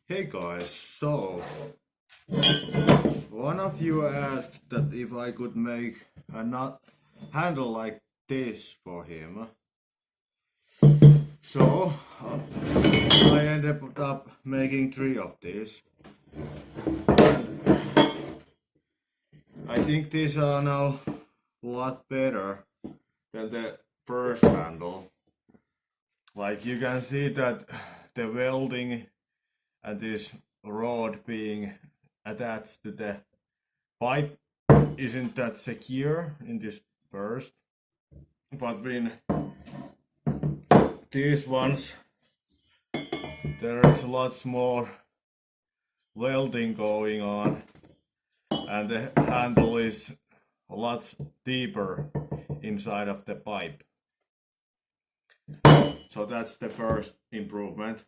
Hey guys, so one of you asked that if I could make a nut handle like this for him. So I ended up making 3 of these. I think these are now a lot better than the first handle. Like you can see that the welding and this rod being attached to the pipe isn't that secure in this first, but in these ones there is lots more welding going on and the handle is a lot deeper inside of the pipe. So that's the first improvement.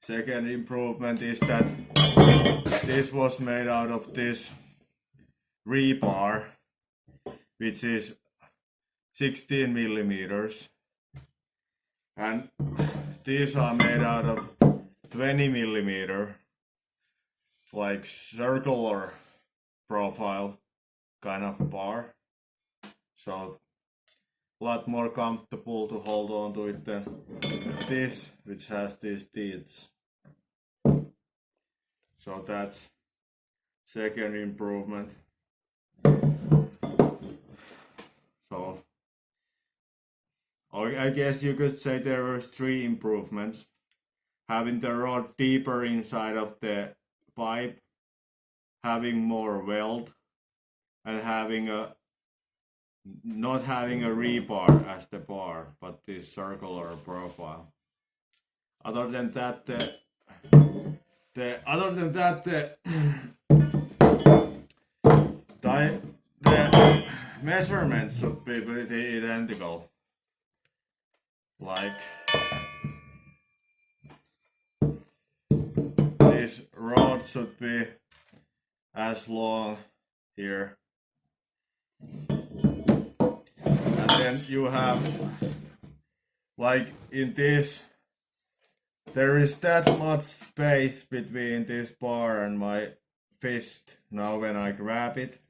Second improvement is that this was made out of this rebar, which is 16 millimeters, and these are made out of 20 millimeter, like circular profile kind of bar. So a lot more comfortable to hold on to it than this, which has these teeth. So that's second improvement. So I guess you could say there were 3 improvements. Having the rod deeper inside of the pipe, having more weld, and having not having a rebar as the bar, but this circular profile. Other than that, the measurements should be pretty identical. Like this rod should be as long here, and then you have, like in this, there is that much space between this bar and my fist now when I grab it,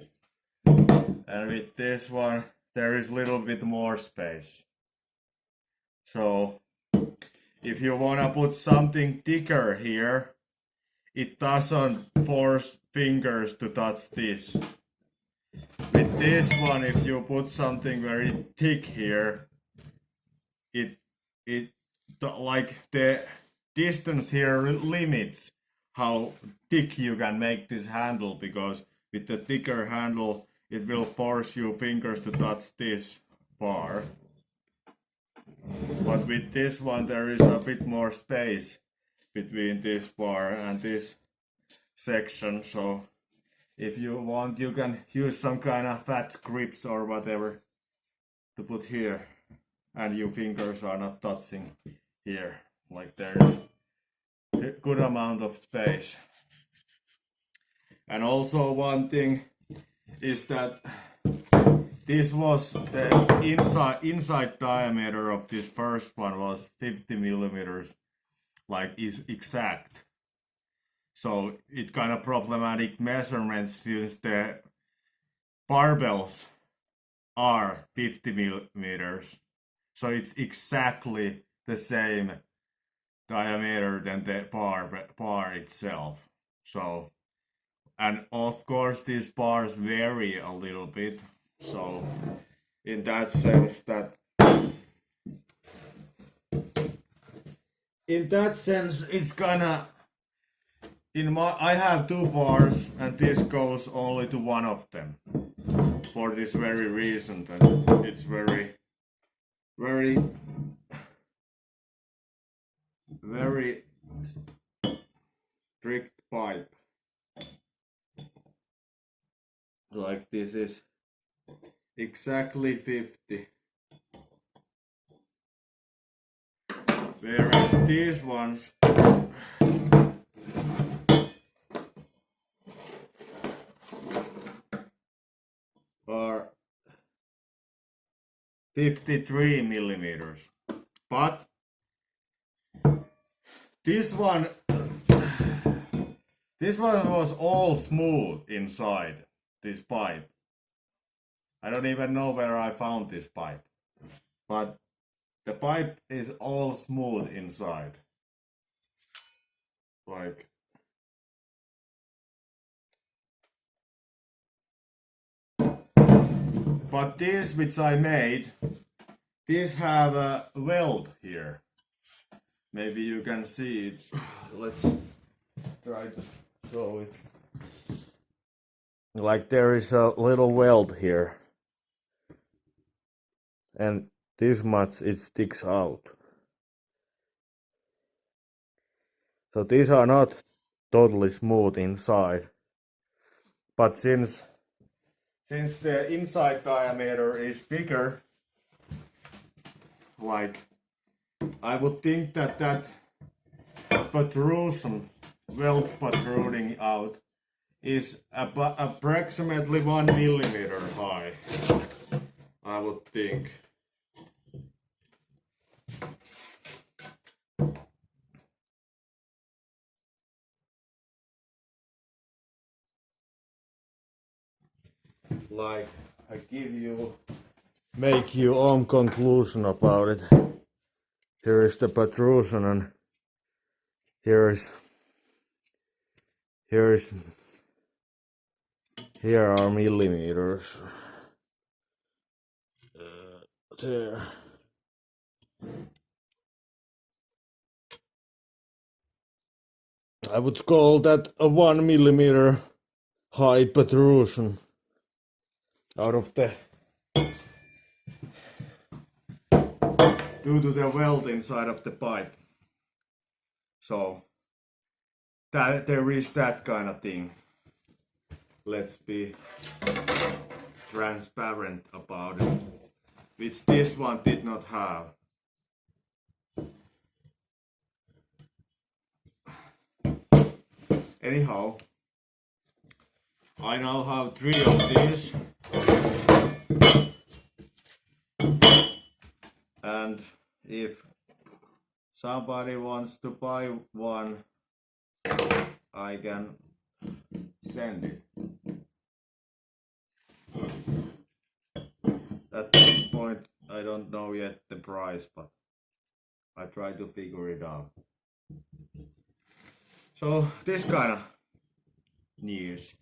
and with this one there is a little bit more space. So if you want to put something thicker here, it doesn't force fingers to touch this. With this one, if you put something very thick here, it like the distance here limits how thick you can make this handle, because with the thicker handle it will force your fingers to touch this bar. But with this one there is a bit more space between this bar and this section, so if you want you can use some kind of fat grips or whatever to put here, and your fingers are not touching here. Like there's a good amount of space. And also one thing is that this was the inside diameter of this first one was 50 millimeters, like is exact. So it's kind of problematic measurements since the barbells are 50 millimeters. So it's exactly the same diameter than the bar itself. So, and of course these bars vary a little bit. So in that sense it's kinda I have 2 bars and this goes only to one of them for this very reason that it's very strict pipe. Like this is exactly 50. Whereas these ones are 53 millimeters. But This one was all smooth inside, this pipe. I don't even know where I found this pipe, but the pipe is all smooth inside. Like, but these which I made, these have a weld here. Maybe you can see it. Let's try to show it. Like there is a little weld here. And this much it sticks out. So these are not totally smooth inside. But since the inside diameter is bigger, like I would think that protrusion, weld protruding out, is approximately 1 millimeter high, I would think. Like, I make you own conclusion about it. Here is the protrusion and here are millimeters. There. I would call that a 1 millimeter high protrusion out of the due to the weld inside of the pipe. So that there is that kind of thing. Let's be transparent about it, which this one did not have. Anyhow, I now have 3 of these, and if somebody wants to buy one, I can send it. At this point, I don't know yet the price, but I try to figure it out. So this kind of news.